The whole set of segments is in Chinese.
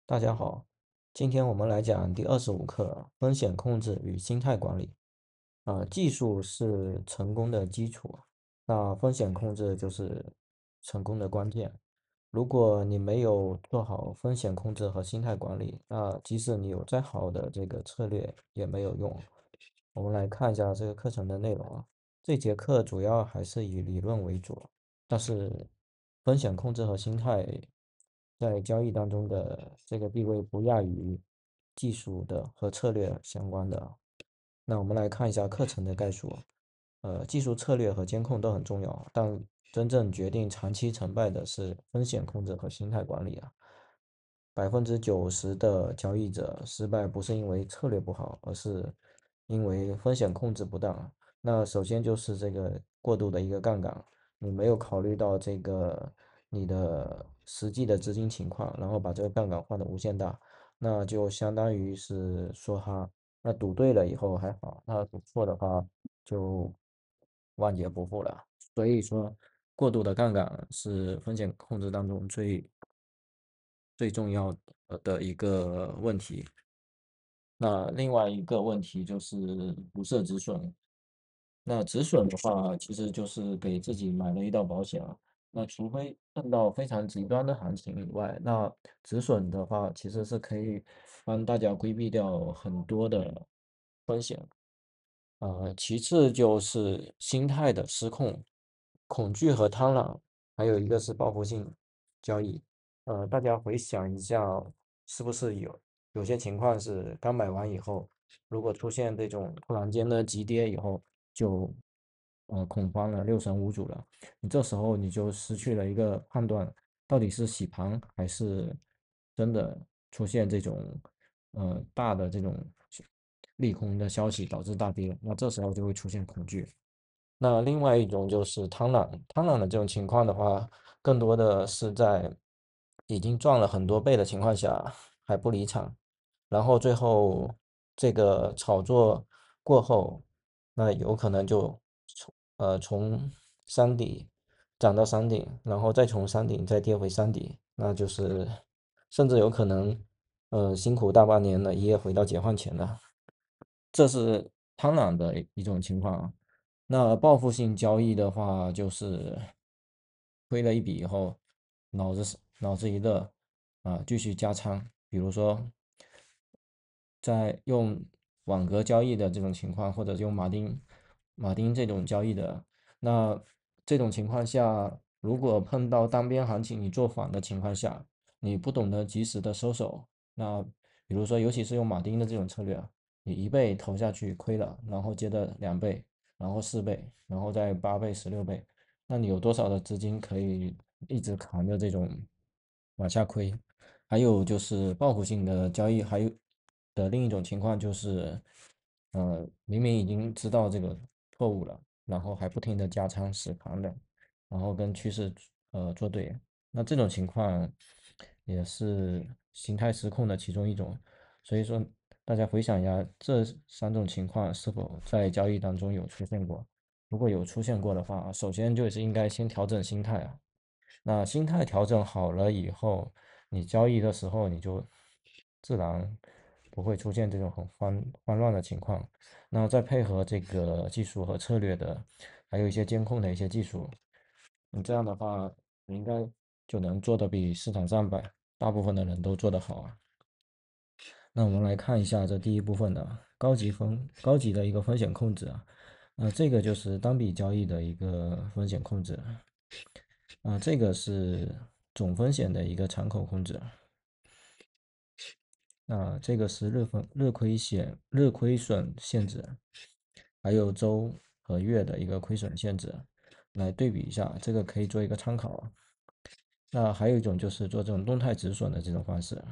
大家好，今天我们来讲第25课风险控制与心态管理。技术是成功的基础，那风险控制就是成功的关键。如果你没有做好风险控制和心态管理，那即使你有再好的这个策略也没有用。我们来看一下这个课程的内容啊。这节课主要还是以理论为主，但是风险控制和心态在交易当中的这个地位不亚于技术的和策略相关的。那我们来看一下课程的概述。技术策略和监控都很重要，但真正决定长期成败的是风险控制和心态管理啊。90%的交易者失败不是因为策略不好，而是因为风险控制不当。那首先就是这个过度的一个杠杆，你没有考虑到这个你的实际的资金情况，然后把这个杠杆放的无限大，那就相当于是说哈，那赌对了以后还好，那赌错的话就万劫不复了。所以说，过度的杠杆是风险控制当中最重要的一个问题。那另外一个问题就是不设止损。那止损的话，其实就是给自己买了一道保险啊。那除非碰到非常极端的行情以外，那止损的话，其实是可以帮大家规避掉很多的风险。其次就是心态的失控，恐惧和贪婪，还有一个是报复性交易。大家回想一下，是不是有些情况是刚买完以后，如果出现这种突然间的急跌以后，就恐慌了，六神无主了。你这时候你就失去了一个判断，到底是洗盘还是真的出现这种大的这种利空的消息导致大跌，那这时候就会出现恐惧。那另外一种就是贪婪，贪婪的这种情况的话，更多的是在已经赚了很多倍的情况下还不离场，然后最后这个炒作过后，那有可能就从山底涨到山顶，然后再从山顶再跌回山底，那就是甚至有可能辛苦大半年了，一夜回到解放前了。这是贪婪的一种情况啊。那报复性交易的话，就是亏了一笔以后，脑子一热啊，继续加仓。比如说，在用网格交易的这种情况，或者用马丁这种交易的，那这种情况下，如果碰到单边行情你做反的情况下，你不懂得及时的收手，那比如说尤其是用马丁的这种策略啊，你1倍投下去亏了，然后接着2倍，然后4倍，然后再8倍、16倍，那你有多少的资金可以一直扛着这种往下亏？还有就是报复性的交易，还有的另一种情况就是，明明已经知道这个错误了，然后还不停的加仓死扛的，然后跟趋势作对，那这种情况也是心态失控的其中一种。所以说，大家回想一下，这3种情况是否在交易当中有出现过？如果有出现过的话，首先就是应该先调整心态啊。那心态调整好了以后，你交易的时候你就自然不会出现这种很慌乱的情况。那再配合这个技术和策略的，还有一些监控的一些技术，你这样的话，你应该就能做得比市场上大部分的人都做得好啊。那我们来看一下这第一部分的高级的一个风险控制啊。这个就是单笔交易的一个风险控制。这个是总风险的一个敞口控制。这个是日亏损限制，还有周和月的一个亏损限制，来对比一下，这个可以做一个参考啊。那还有一种就是做这种动态止损的这种方式。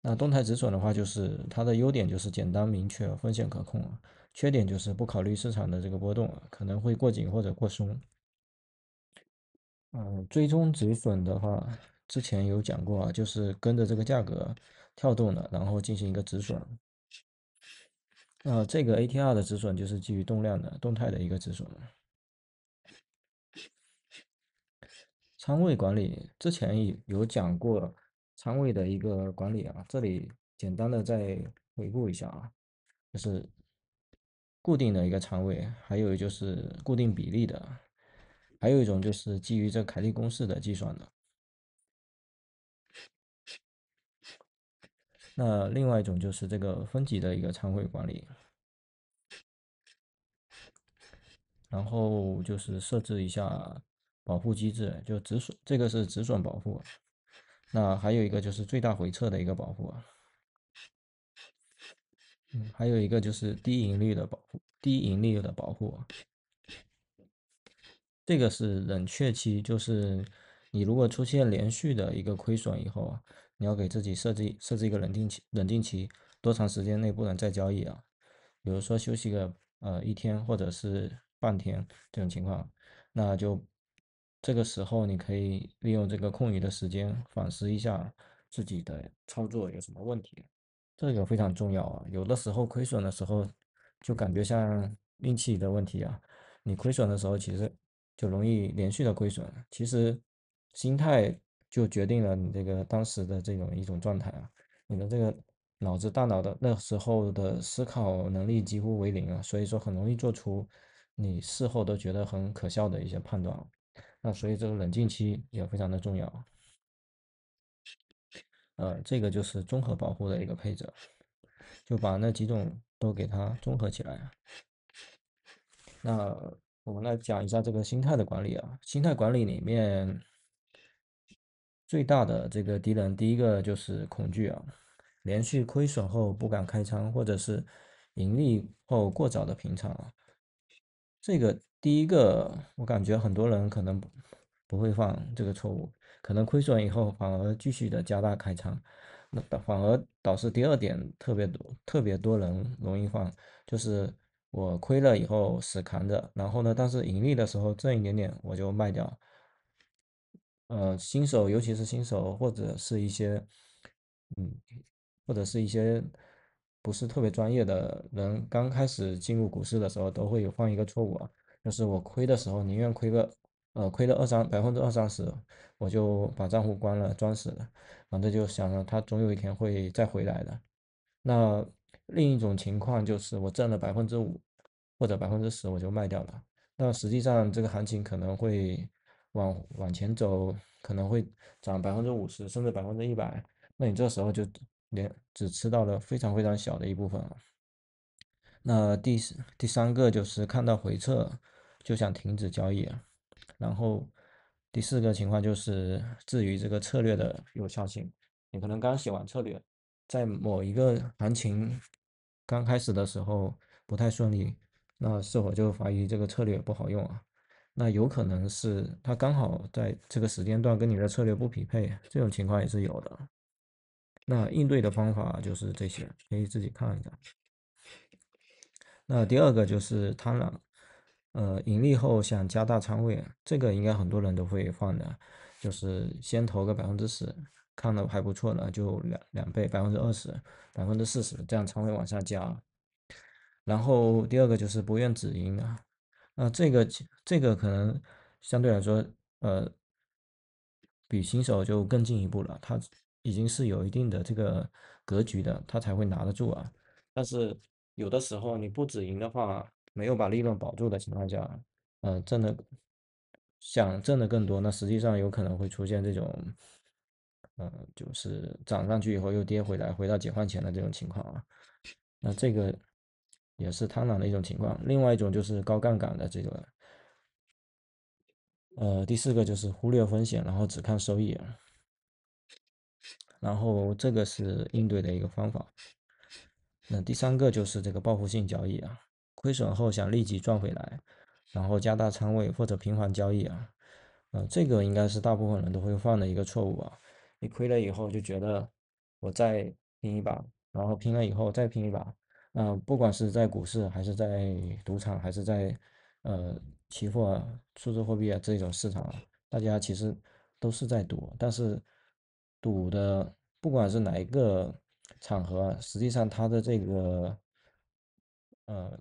那动态止损的话，就是它的优点就是简单明确，风险可控啊，缺点就是不考虑市场的这个波动啊，可能会过紧或者过松。追踪止损的话，之前有讲过啊，就是跟着这个价格跳动的，然后进行一个止损。这个 ATR 的止损就是基于动量的动态的一个止损。仓位管理之前有讲过，仓位的一个管理啊，这里简单的再回顾一下啊，就是固定的一个仓位，还有就是固定比例的，还有一种就是基于这凯利公式的计算的。那另外一种就是这个分级的一个仓位管理，然后就是设置一下保护机制，就止损，这个是止损保护。那还有一个就是最大回撤的一个保护啊，还有一个就是低盈利的保护，低盈利的保护啊，这个是冷却期，就是你如果出现连续的一个亏损以后啊，你要给自己设置一个冷静期，多长时间内不能再交易啊？比如说休息个一天或者是半天这种情况，那就这个时候你可以利用这个空余的时间反思一下自己的操作有什么问题。这个非常重要啊，有的时候亏损的时候，就感觉像运气的问题啊。你亏损的时候，其实就容易连续的亏损。其实心态就决定了你这个当时的这种一种状态啊。你的这个大脑的那时候的思考能力几乎为零啊，所以说很容易做出你事后都觉得很可笑的一些判断。那所以这个冷静期也非常的重要。这个就是综合保护的一个配置。就把那几种都给它综合起来。那我们来讲一下这个心态的管理啊，心态管理里面最大的这个敌人，第一个就是恐惧啊，连续亏损后不敢开仓，或者是盈利后过早的平仓啊，这个第一个，我感觉很多人可能不会犯这个错误，可能亏损以后反而继续的加大开仓，那反而导致第二点特别多人容易犯，就是我亏了以后死扛着，然后呢，但是盈利的时候挣一点点我就卖掉，新手，尤其是新手，嗯，或者是一些不是特别专业的人，刚开始进入股市的时候，都会有犯一个错误啊，就是我亏的时候宁愿亏了20%-30%，我就把账户关了，装死了，反正就想着它总有一天会再回来的。那另一种情况就是我挣了5%或者10%，我就卖掉了。那实际上这个行情可能会往前走，可能会涨50%甚至100%，那你这时候就只吃到了非常非常小的一部分了。那第三个就是看到回撤就想停止交易啊，然后第四个情况就是至于这个策略的有效性，你可能刚写完策略，在某一个行情刚开始的时候不太顺利，那是否就怀疑这个策略不好用啊？那有可能是它刚好在这个时间段跟你的策略不匹配，这种情况也是有的。那应对的方法就是这些，可以自己看一下。那第二个就是贪婪，盈利后想加大仓位，这个应该很多人都会犯的，就是先投个10%，看了还不错了，就两倍20%、40%，这样仓位往下加。然后第二个就是不愿止盈啊，那这个可能相对来说，呃，比新手就更进一步了，他已经是有一定的这个格局的，他才会拿得住啊。但是有的时候你不止盈的话，没有把利润保住的情况下，想挣的更多，那实际上有可能会出现这种，就是涨上去以后又跌回来，回到解放前的这种情况啊。那这个也是贪婪的一种情况。另外一种就是高杠杆的这个，第四个就是忽略风险，然后只看收益啊。然后这个是应对的一个方法。那第三个就是这个报复性交易啊，亏损后想立即赚回来，然后加大仓位或者频繁交易啊，这个应该是大部分人都会犯的一个错误啊。你亏了以后就觉得我再拼一把，然后拼了以后再拼一把，不管是在股市还是在赌场还是在呃期货啊、数字货币啊这种市场啊，大家其实都是在赌，但是赌的不管是哪一个场合啊，实际上它的这个呃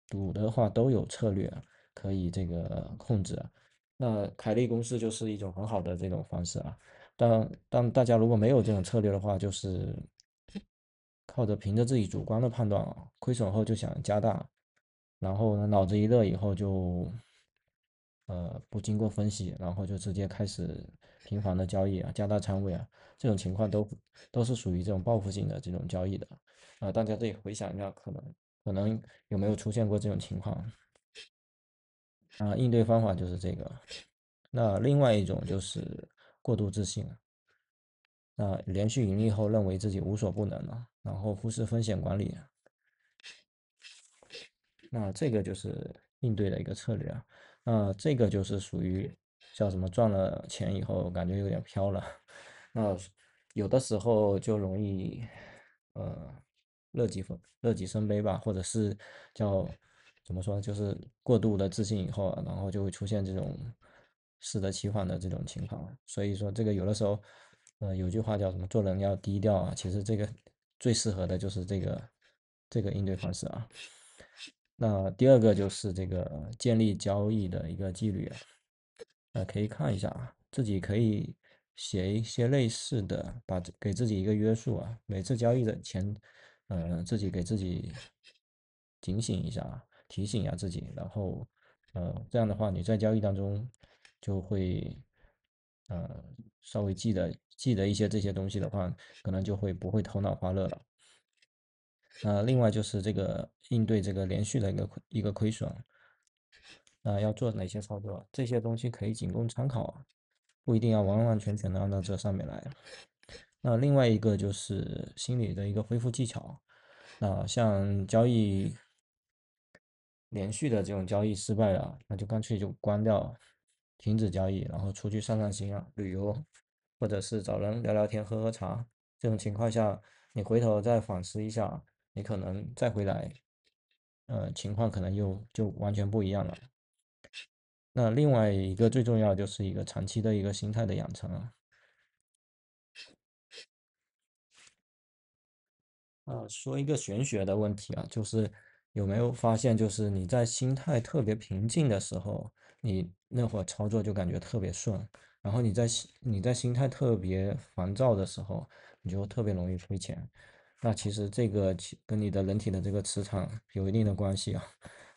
赌的话都有策略可以这个控制啊。那凯利公式就是一种很好的这种方式啊。当大家如果没有这种策略的话，就是靠着凭着自己主观的判断啊，亏损后就想加大，然后呢脑子一热以后就不经过分析，然后就直接开始频繁的交易啊，加大仓位啊，这种情况都是属于这种报复性的这种交易的大家自己回想一下，可能有没有出现过这种情况应对方法就是这个。那另外一种就是过度自信，那连续盈利后认为自己无所不能了，然后忽视风险管理，那这个就是应对的一个策略啊。那这个就是属于叫什么赚了钱以后感觉有点飘了，那有的时候就容易呃乐极生悲吧，或者是叫怎么说，就是过度的自信以后啊，然后就会出现这种适得其反的这种情况。所以说这个有的时候，有句话叫什么做人要低调啊，其实这个最适合的就是这个应对方式啊。那第二个就是这个建立交易的一个纪律啊，可以看一下啊，自己可以写一些类似的，给自己一个约束啊，每次交易的前，自己给自己警醒一下，提醒一下自己，然后，这样的话你在交易当中就会，呃，稍微记得一些这些东西的话，可能就会不会头脑发热了。另外就是这个应对这个连续的一个亏损，要做哪些操作？这些东西可以仅供参考啊，不一定要完完全全的按照这上面来。那另外一个就是心理的一个恢复技巧，像交易连续的这种交易失败了，那就干脆就关掉，停止交易，然后出去散散心啊，旅游，或者是找人聊聊天、喝喝茶。这种情况下，你回头再反思一下，你可能再回来，情况可能又就完全不一样了。那另外一个最重要就是一个长期的一个心态的养成啊。说一个玄学的问题啊，就是有没有发现，就是你在心态特别平静的时候，你那会儿操作就感觉特别顺，然后你在心态特别烦躁的时候，你就特别容易亏钱。那其实这个跟你的人体的这个磁场有一定的关系啊，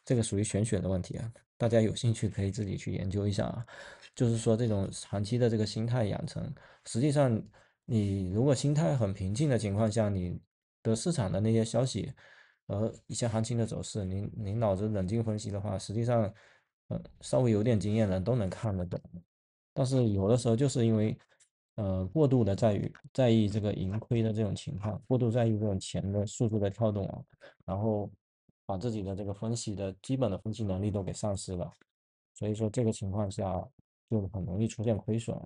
这个属于玄学的问题啊，大家有兴趣可以自己去研究一下啊。就是说这种长期的这个心态养成，实际上你如果心态很平静的情况下，你的市场的那些消息和一些行情的走势，你脑子冷静分析的话，实际上，稍微有点经验的人都能看得懂。但是有的时候就是因为，过度的在意这个盈亏的这种情况，过度在意这种钱的速度的跳动啊，然后把自己的这个分析的基本的分析能力都给丧失了。所以说这个情况下就很容易出现亏损。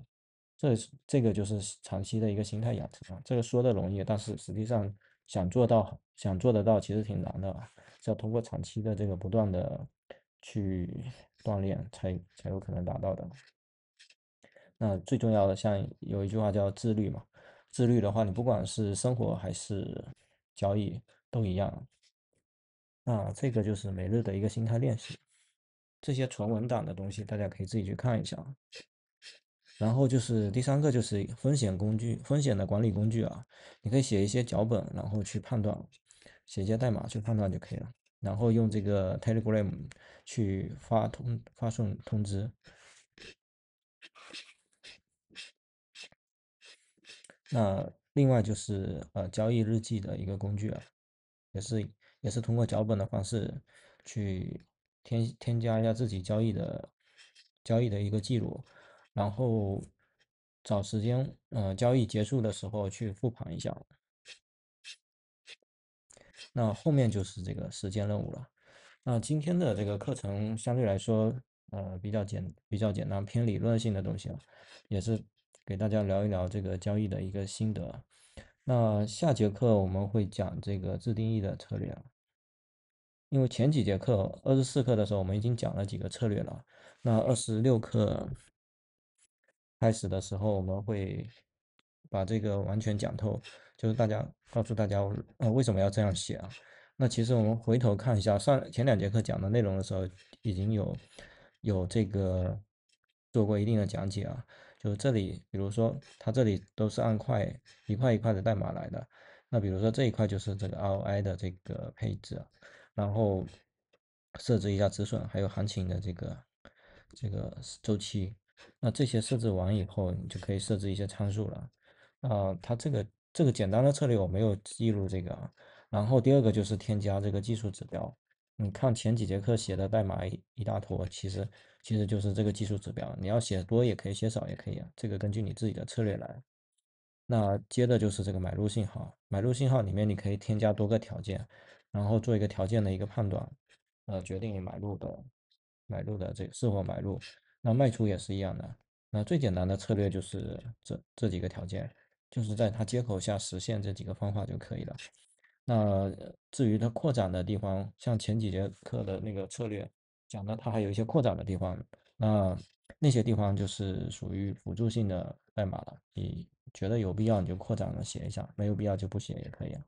这个就是长期的一个心态养成啊，这个说的容易，但是实际上想做得到，其实挺难的啊，是要通过长期的这个不断的去锻炼才有可能达到的。那最重要的，像有一句话叫自律嘛，自律的话，你不管是生活还是交易都一样。那这个就是每日的一个心态练习，这些纯文档的东西大家可以自己去看一下。然后就是第三个就是风险工具，风险的管理工具啊，你可以写一些脚本，然后去判断，写一些代码去判断就可以了。然后用这个 Telegram 去发送通知。那另外就是交易日记的一个工具啊，也是也是通过脚本的方式去添加一下自己交易的一个记录，然后找时间交易结束的时候去复盘一下。那后面就是这个实践任务了。那今天的这个课程相对来说，比较简单，偏理论性的东西啊，也是给大家聊一聊这个交易的一个心得。那下节课我们会讲这个自定义的策略啊，因为前几节课24课的时候我们已经讲了几个策略了，那26课开始的时候，我们会把这个完全讲透，就是告诉大家，为什么要这样写啊？那其实我们回头看一下前2节课讲的内容的时候，已经有这个做过一定的讲解啊，就是这里，比如说它这里都是按块一块一块的代码来的，那比如说这一块就是这个 ROI 的这个配置啊，然后设置一下止损，还有行情的这个周期。那这些设置完以后，你就可以设置一些参数了。它这个简单的策略我没有记录这个啊。然后第二个就是添加这个技术指标。你看前几节课写的代码一大坨，其实就是这个技术指标。你要写多也可以，写少也可以啊，这个根据你自己的策略来。那接着就是这个买入信号，买入信号里面你可以添加多个条件，然后做一个条件的一个判断，决定你买入的这个是否买入。那卖出也是一样的。那最简单的策略就是这几个条件，就是在它接口下实现这几个方法就可以了。那至于它扩展的地方，像前几节课的那个策略讲的，它还有一些扩展的地方，那些地方就是属于辅助性的代码了。你觉得有必要你就扩展了写一下，没有必要就不写也可以啊。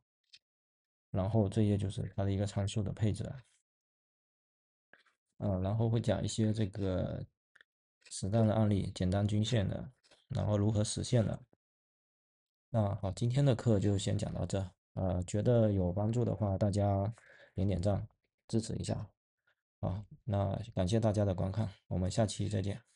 然后这些就是它的一个参数的配置啊。然后会讲一些这个实战的案例，简单均线的，然后如何实现的。那好，今天的课就先讲到这。觉得有帮助的话，大家点点赞，支持一下。好，那感谢大家的观看，我们下期再见。